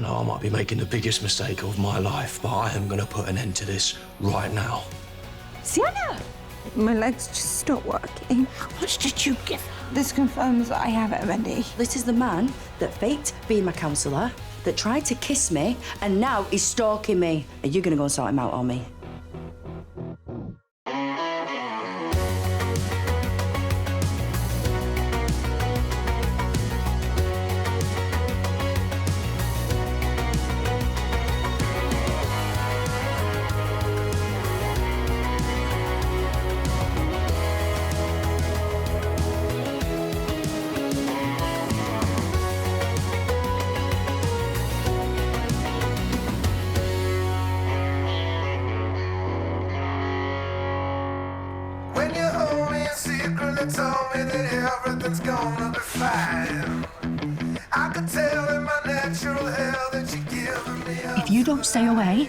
I know I might be making the biggest mistake of my life, but I am going to put an end to this right now. Sienna! My legs just stopped working. How much did you give her? This confirms that I have MND. This is the man that faked being my counsellor, that tried to kiss me, and now he's stalking me. Are you going to go and sort him out on me? Told me that everything's gonna be fine. I could tell in my natural hell that you're giving me up. If you don't stay away,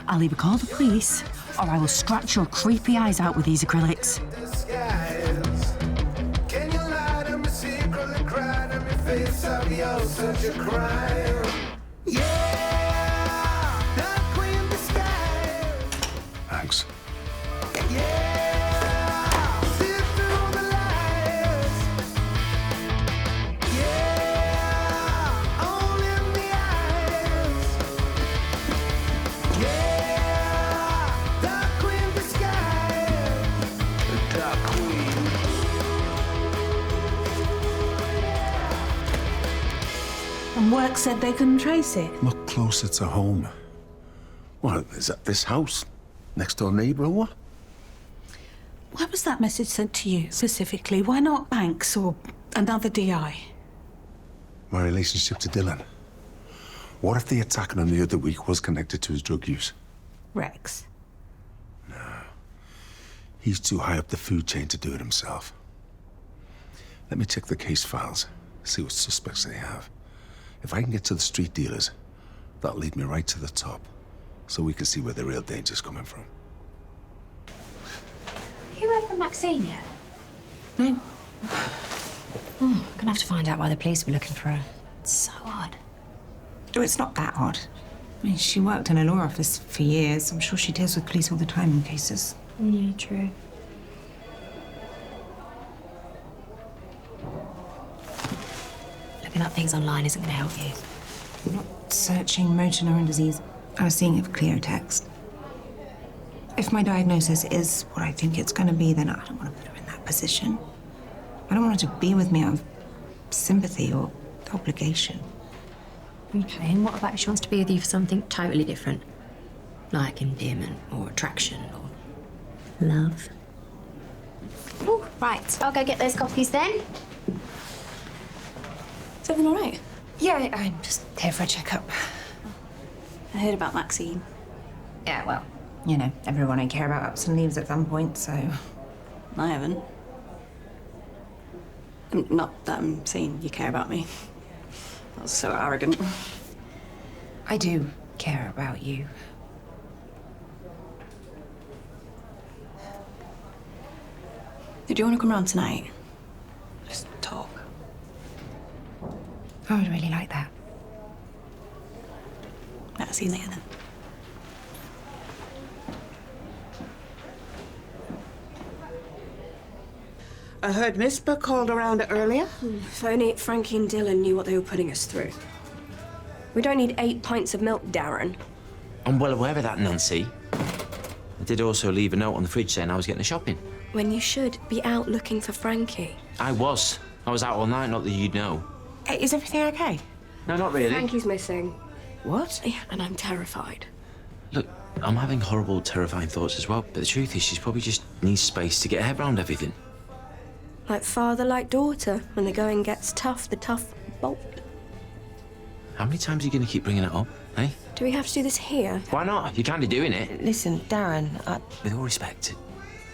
I'll either call the police or I will scratch your creepy eyes out with these acrylics. Can you lie to me secretly, cry to me face out, you're such a crime. Yeah, the queen disguise. Thanks. Yeah. And work said they couldn't trace it. Look closer to home. What, is that this house? Next door neighbour or what? Why was that message sent to you specifically? Why not Banks or another DI? My relationship to Dylan. What if the attacking on the other week was connected to his drug use? Rex. He's too high up the food chain to do it himself. Let me check the case files, see what suspects they have. If I can get to the street dealers, that'll lead me right to the top, so we can see where the real danger's coming from. You heard from Maxine yet? No. Oh, gonna have to find out why the police were looking for her. It's so odd. Oh, it's not that odd. I mean, she worked in a law office for years. I'm sure she deals with police all the time in cases. Yeah, true. Looking up things online isn't gonna help you. I'm not searching motor neuron disease. I was seeing it for clear text. If my diagnosis is what I think it's going to be, then I don't want to put her in that position. I don't want her to be with me out of sympathy or obligation. Okay, and what about if she wants to be with you for something totally different? Like endearment or attraction or love? Oh, right. I'll go get those copies then. Is everything all right? Yeah, I'm just here for a checkup. I heard about Maxine. Yeah, well, you know, everyone I care about ups and leaves at some point, so... I haven't. Not that I'm saying you care about me. That was so arrogant. I do care about you. Did you want to come round tonight? Just talk. I would really like that. I'll see you later then. I heard Mispa called around earlier. If only Frankie and Dylan knew what they were putting us through. We don't need 8 pints of milk, Darren. I'm well aware of that, Nancy. I did also leave a note on the fridge saying I was getting the shopping. When you should be out looking for Frankie. I was. I was out all night, not that you'd know. Hey, is everything okay? No, not really. Frankie's missing. What? Yeah, and I'm terrified. Look, I'm having horrible, terrifying thoughts as well, but the truth is she's probably just needs space to get her head around everything. Like father, like daughter. When the going gets tough, the tough bolt. How many times are you going to keep bringing it up, eh? Do we have to do this here? Why not? You're kind of doing it. Listen, Darren, With all respect,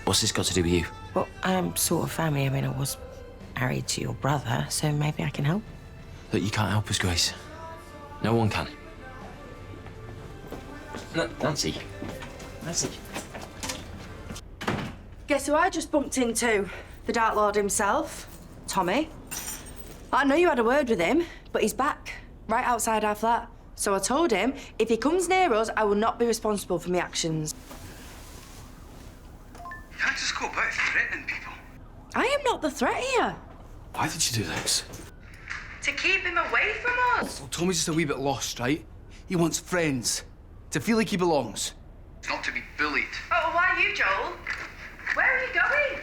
what's this got to do with you? well, I'm sort of family. I mean, I was married to your brother, so maybe I can help. Look, you can't help us, Grace. No one can. Nancy. Nancy. Guess who I just bumped into? The Dark Lord himself, Tommy. I know you had a word with him, but he's back, right outside our flat. So I told him if he comes near us, I will not be responsible for my actions. You can't just go about threatening people. I am not the threat here. Why did you do this? To keep him away from us. Well, Tommy's just a wee bit lost, right? He wants friends. To feel like he belongs. It's not to be bullied. Oh, why you, Joel? Where are you going?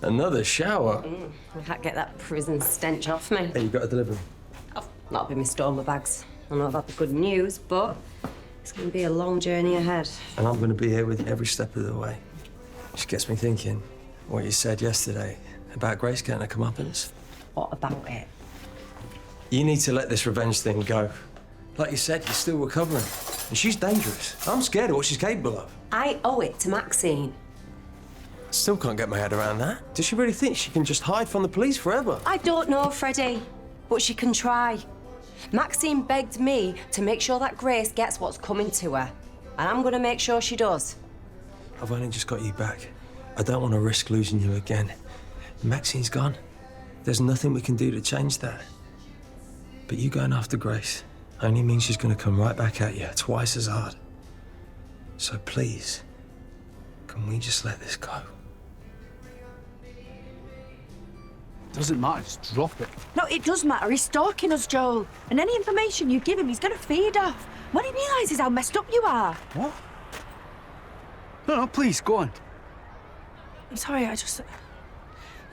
Another shower? I can't get that prison stench off me. Hey, you got a delivery? Not been my stormer bags. I know about the good news, but it's going to be a long journey ahead. And I'm going to be here with you every step of the way. Which gets me thinking, what you said yesterday about Grace getting her comeuppance. What about it? You need to let this revenge thing go. Like you said, you're still recovering. And she's dangerous. I'm scared of what she's capable of. I owe it to Maxine. Still can't get my head around that. Does she really think she can just hide from the police forever? I don't know, Freddie, but she can try. Maxine begged me to make sure that Grace gets what's coming to her. And I'm going to make sure she does. I've only just got you back. I don't want to risk losing you again. Maxine's gone. There's nothing we can do to change that. But you going after Grace only means she's going to come right back at you, twice as hard. So please, can we just let this go? Doesn't matter, just drop it. No, it does matter. He's stalking us, Joel. And any information you give him, he's going to feed off. When he realises how messed up you are. What? No, please, go on. I'm sorry, I just...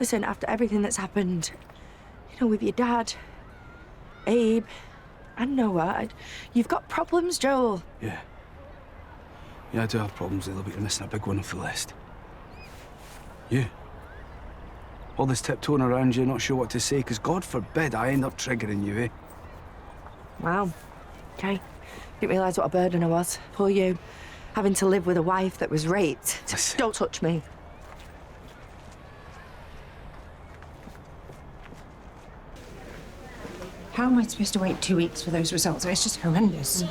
Listen, after everything that's happened, you know, with your dad, Abe, and Noah, you've got problems, Joel. Yeah. Yeah, I do have problems, Layla, but you're missing a big one off the list. You. All this tiptoeing around you, not sure what to say, because God forbid I end up triggering you, eh? Wow. Okay. Didn't realise what a burden I was. Poor you. Having to live with a wife that was raped. Listen. Don't touch me. How am I supposed to wait 2 weeks for those results? It's just horrendous.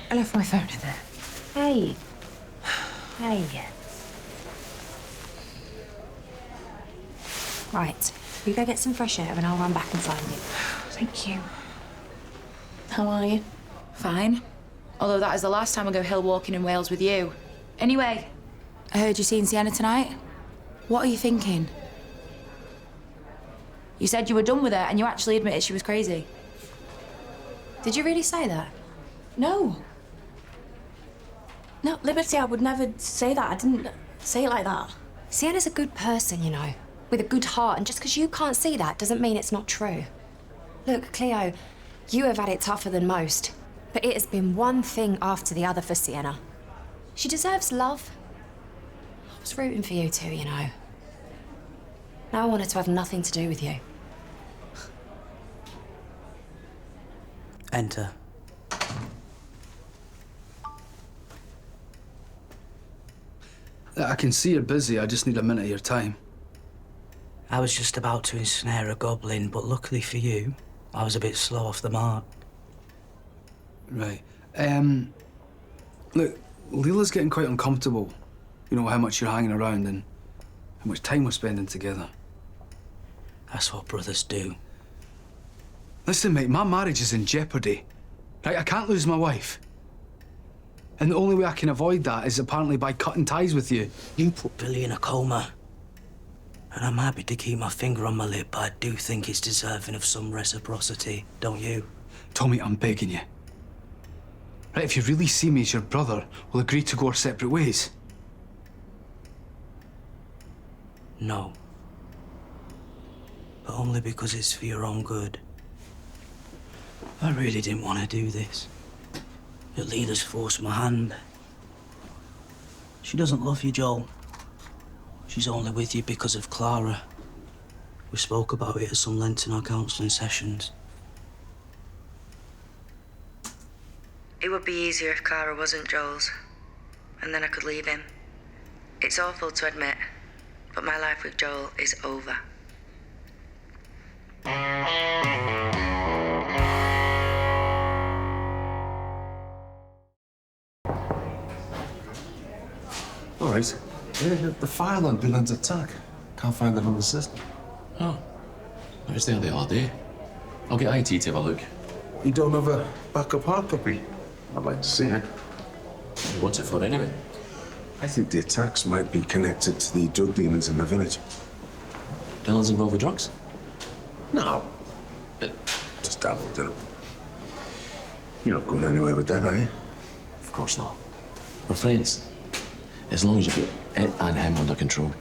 I left my phone in there. Hey. Hey. Right. You go get some fresh air and I'll run back and find you. Thank you. How are you? Fine. Although that is the last time I go hill walking in Wales with you. Anyway, I heard you seeing Sienna tonight. What are you thinking? You said you were done with her and you actually admitted she was crazy. Did you really say that? No. No, Liberty, I would never say that. I didn't say it like that. Sienna's a good person, you know, with a good heart, and just because you can't see that doesn't mean it's not true. Look, Cleo, you have had it tougher than most, but it has been one thing after the other for Sienna. She deserves love. I was rooting for you too, you know. Now I want her to have nothing to do with you. Enter. I can see you're busy, I just need a minute of your time. I was just about to ensnare a goblin, but luckily for you, I was a bit slow off the mark. Right. Look, Leela's getting quite uncomfortable. You know, how much you're hanging around and how much time we're spending together. That's what brothers do. Listen, mate, my marriage is in jeopardy. Right, I can't lose my wife. And the only way I can avoid that is apparently by cutting ties with you. You put Billy in a coma. And I'm happy to keep my finger on my lip, but I do think it's deserving of some reciprocity, don't you? Tommy, I'm begging you. Right, if you really see me as your brother, we'll agree to go our separate ways. No. But only because it's for your own good. I really didn't want to do this. The leaders forced my hand. She doesn't love you, Joel. She's only with you because of Clara. We spoke about it at some length in our counselling sessions. It would be easier if Clara wasn't Joel's, and then I could leave him. It's awful to admit, but my life with Joel is over. All right. Yeah, the file on Dylan's attack. Can't find it on the system. Oh. I was there the other day. I'll get IT to have a look. You don't have a backup hard copy? I'd like to see it. What's it for anyway? I think the attacks might be connected to the drug dealers in the village. Dylan's involved with drugs? No. But just dabble, Dylan. You're not going anywhere with that, are you? of course not. We're friends. As long as you get it and him under control.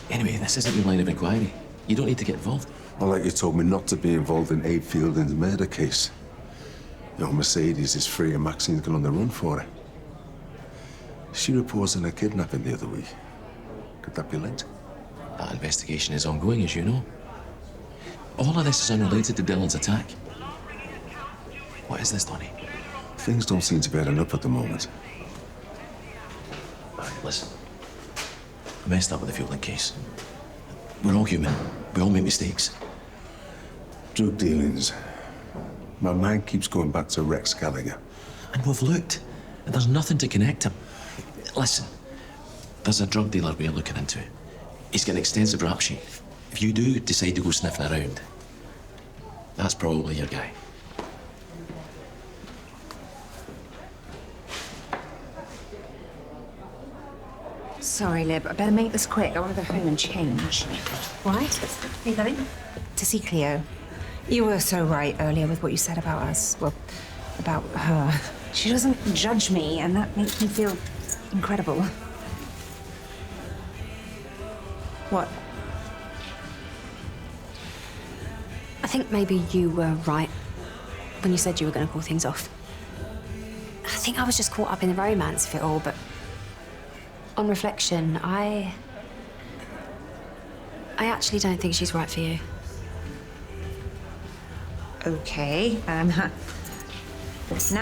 Anyway, this isn't your line of inquiry. You don't need to get involved. Well, like you told me not to be involved in Abe Fielding's murder case. Your Mercedes is free and Maxine's gone on the run for it. She reported a kidnapping the other week. Could that be linked? That investigation is ongoing, as you know. All of this is unrelated to Dylan's attack. What is this, Donnie? Things don't seem to be adding up at the moment. All right, listen. I messed up with the Fielding case. We're all human. We all make mistakes. Drug dealings. My mind keeps going back to Rex Gallagher. And we've looked, and there's nothing to connect him. Listen, there's a drug dealer we're looking into. He's got an extensive rap sheet. If you do decide to go sniffing around, that's probably your guy. Sorry, Lib, I better make this quick. I want to go home and change. Right? Where are you going? To see Cleo. You were so right earlier with what you said about us. Well, about her. She doesn't judge me, and that makes me feel incredible. What? I think maybe you were right when you said you were going to call things off. I think I was just caught up in the romance of it all, but on reflection, I actually don't think she's right for you. Okay, now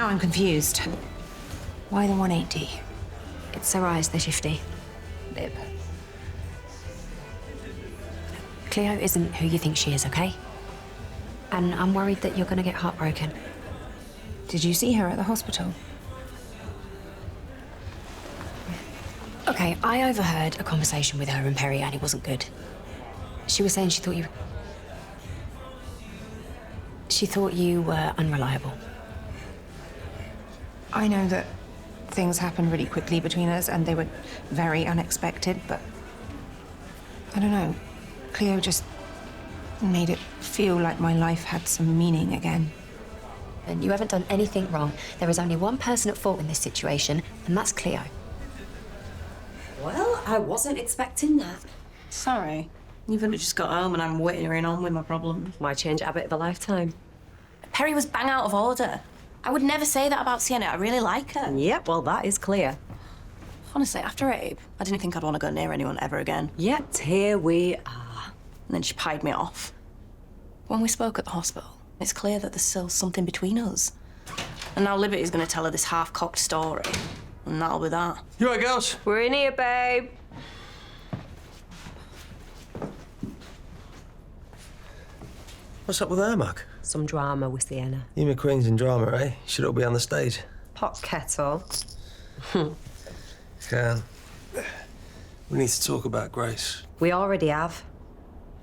I'm confused. Why the 180? It's her eyes, they're shifty. Lib. Cleo isn't who you think she is, okay? And I'm worried that you're going to get heartbroken. Did you see her at the hospital? Okay, I overheard a conversation with her and Perry, and it wasn't good. She was saying she thought you were unreliable. I know that things happened really quickly between us, and they were very unexpected, but I don't know. Cleo just made it feel like my life had some meaning again. And you haven't done anything wrong. There is only one person at fault in this situation, and that's Cleo. Well, I wasn't expecting that. Sorry. You've only just got home and I'm waiting on with my problem. My change habit of a lifetime. Perry was bang out of order. I would never say that about Sienna. I really like her. Yep, well, that is clear. Honestly, after Abe, I didn't think I'd want to go near anyone ever again. Yet here we are. And then she pied me off. When we spoke at the hospital, it's clear that there's still something between us. And now Liberty's going to tell her this half-cocked story. And that'll be that. You all right, girls? We're in here, babe. What's up with her, Mark? Some drama with Sienna. You McQueen's in drama, eh? Should all be on the stage. Pot kettle. Can. We need to talk about Grace. We already have.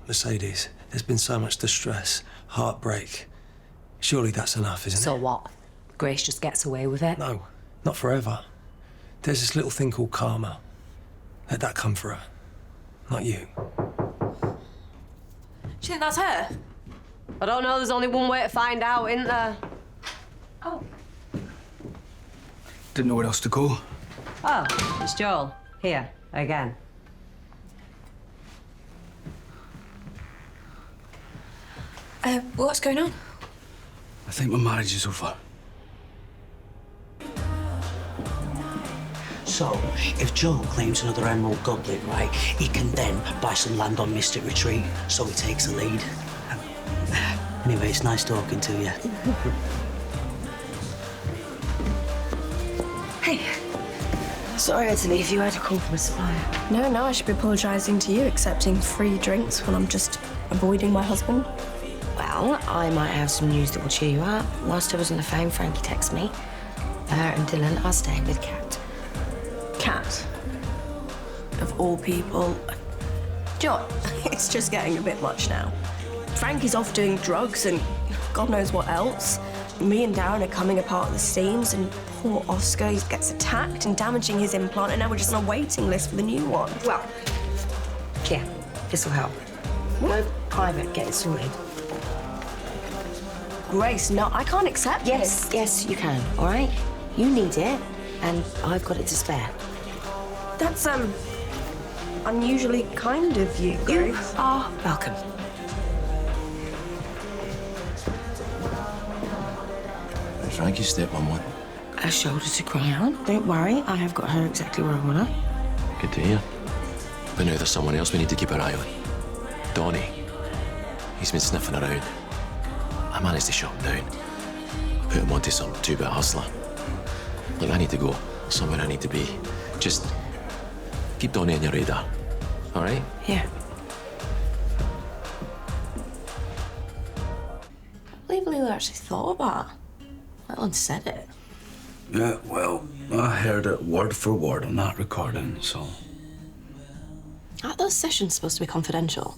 Mercedes, there's been so much distress, heartbreak. Surely that's enough, isn't it? So what? Grace just gets away with it? No, not forever. There's this little thing called karma. Let that come for her. Not you. Do you think that's her? I don't know, there's only one way to find out, isn't there? Oh. Didn't know where else to go. Oh, it's Joel. Here, again. What's going on? I think my marriage is over. So, if Joe claims another emerald goblet, right, he can then buy some land on Mystic Retreat, so he takes the lead. Anyway, it's nice talking to you. Hey. Sorry I had to leave you. I had a call from a supplier. No, I should be apologising to you, accepting free drinks when I'm just avoiding my husband. Well, I might have some news that will cheer you up. Whilst I was on the phone, Frankie texted me. Her and Dylan are staying with Kat. Kat? of all people. Do you know what? It's just getting a bit much now. Frankie's off doing drugs and God knows what else. Me and Darren are coming apart at the seams, and poor Oscar, he gets attacked and damaging his implant, and now we're just on a waiting list for the new one. Well, yeah, this will help. Go private, get it sorted. Grace, no, I can't accept Yes, this. yes, you can, all right? You need it, and I've got it to spare. That's, unusually kind of you, Grace. You are welcome. Frankie's stepmom one. A shoulder to cry on. Don't worry, I have got her exactly where I want her. Good to hear. But now there's someone else we need to keep our eye on. Donnie. He's been sniffing around. I managed to shut him down. Put him onto some two-bit hustler. Look, I need to go. Somewhere I need to be. Just keep Donnie on your radar. All right? Yeah. I believe Lila actually thought about it. Let alone said it. Yeah, well, I heard it word for word on that recording, so... Aren't those sessions supposed to be confidential?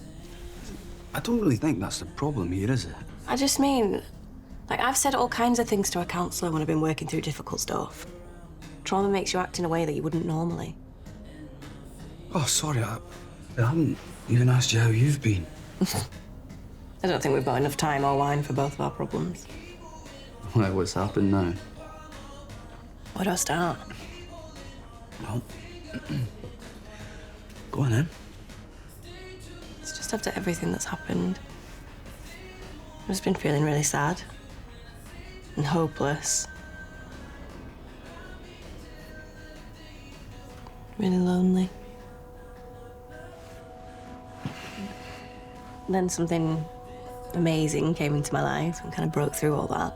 I don't really think that's the problem here, is it? I just mean, like, I've said all kinds of things to a counsellor when I've been working through difficult stuff. Trauma makes you act in a way that you wouldn't normally. Oh, sorry, I haven't even asked you how you've been. I don't think we've got enough time or wine for both of our problems. Well, what's happened now? Where do I start? Well, go on then. It's just after everything that's happened. I've just been feeling really sad and hopeless. Really lonely. Then something amazing came into my life and kind of broke through all that.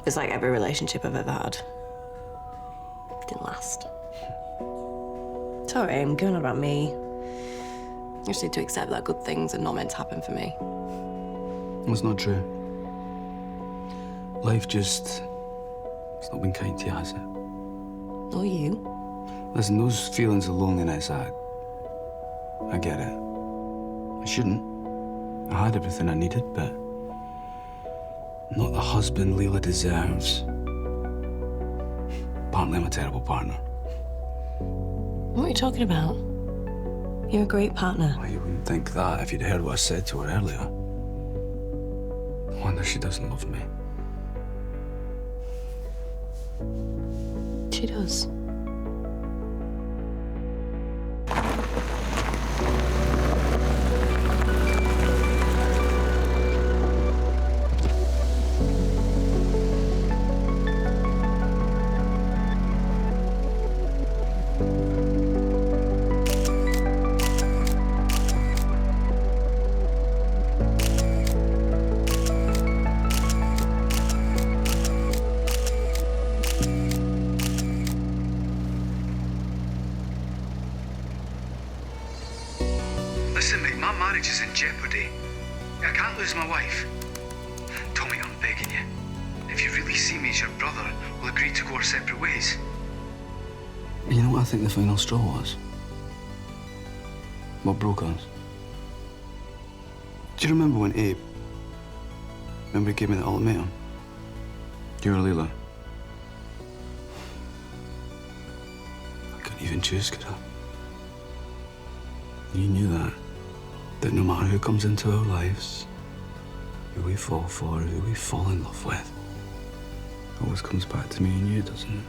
It's like every relationship I've ever had. Didn't last. Sorry, I'm going on about me. I just need to accept that good things are not meant to happen for me. That's not true. Life just... it's not been kind to you, has it? Or you. Listen, those feelings of loneliness, I get it. I shouldn't. I had everything I needed, but not the husband Leela deserves. Apparently I'm a terrible partner. What are you talking about? You're a great partner. Well, you wouldn't think that if you'd heard what I said to her earlier. I wonder if she doesn't love me. She does. Listen, mate, my marriage is in jeopardy. I can't lose my wife. Tommy, I'm begging you. If you really see me as your brother, we'll agree to go our separate ways. You know what I think the final straw was? What broke us? Do you remember when Abe... Remember he gave me the ultimatum? You or Leela? I couldn't even choose, could I? You knew that. That no matter who comes into our lives, who we fall for, who we fall in love with, always comes back to me and you, doesn't it?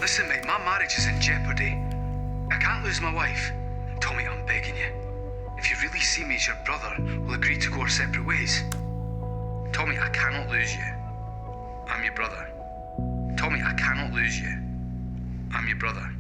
Listen, mate, my marriage is in jeopardy. I can't lose my wife. Tommy, I'm begging you. If you really see me as your brother, we'll agree to go our separate ways. Tommy, I cannot lose you. I'm your brother. Tommy, I cannot lose you. I'm your brother.